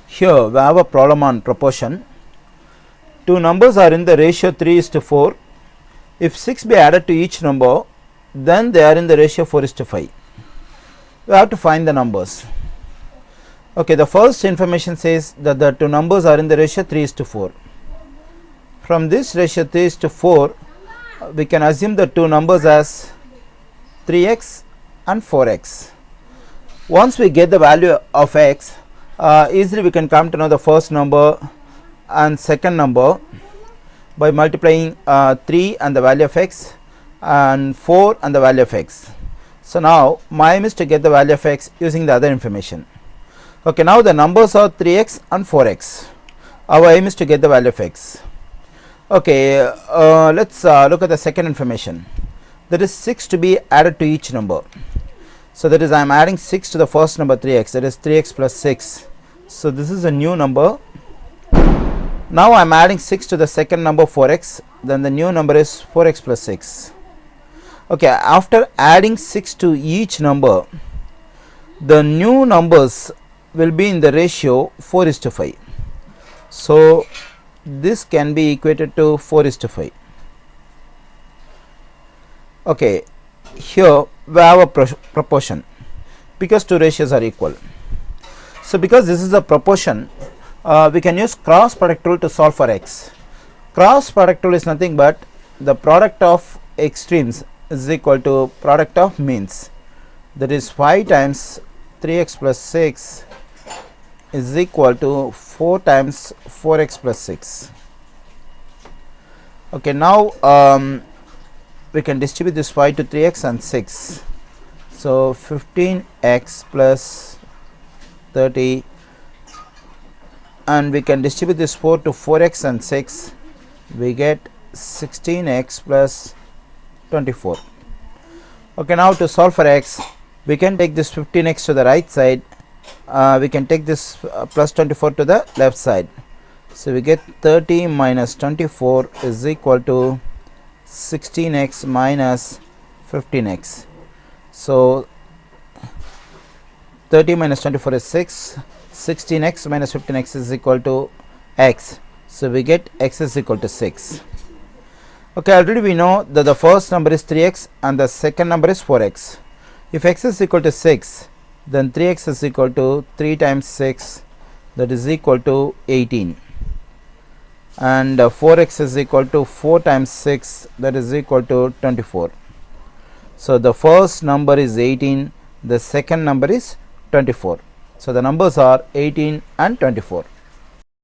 Here we have a problem on proportion. Two numbers are in the ratio 3:4. If 6 be added to each number, then they are in the ratio 4:5. We have to find the numbers. Okay, the first information says that the two numbers are in the ratio 3:4. From this ratio 3:4, we can assume the two numbers as 3x and 4x. Once we get the value of x, easily we can come to know the first number and second number by multiplying 3 and the value of x and 4 and the value of x. So now my aim is to get the value of x using the other information. Okay, now the numbers are 3x and 4x. Our aim is to get the value of x. Okay, let's look at the second information. There is 6 to be added to each number. So that is, I am adding 6 to the first number 3x, that is 3x plus 6. So this is a new number. Now I am adding 6 to the second number 4x, then the new number is 4x plus 6. Okay, after adding 6 to each number, the new numbers will be in the ratio 4:5. So this can be equated to 4:5. Okay, here we have a proportion because two ratios are equal. So because this is a proportion, we can use cross product rule to solve for x. Cross product rule is nothing but the product of extremes is equal to product of means. That is 5 times 3x plus 6 is equal to 4 times 4x plus 6. Okay, now we can distribute this 5 to 3x and 6. So 15x plus 30, and we can distribute this 4 to 4x and 6. We get 16x plus 24. Okay, now to solve for x, we can take this 15x to the right side. We can take this plus 24 to the left side. So we get 30 minus 24 is equal to 16x minus 15x. So 30 minus 24 is 6. 16x minus 15x is equal to x. So we get x is equal to 6. Okay, already we know that the first number is 3x and the second number is 4x. If x is equal to 6, then 3x is equal to 3 times 6, that is equal to 18. And 4x is equal to 4 times 6, that is equal to 24. So the first number is 18, the second number is 24. So the numbers are 18 and 24.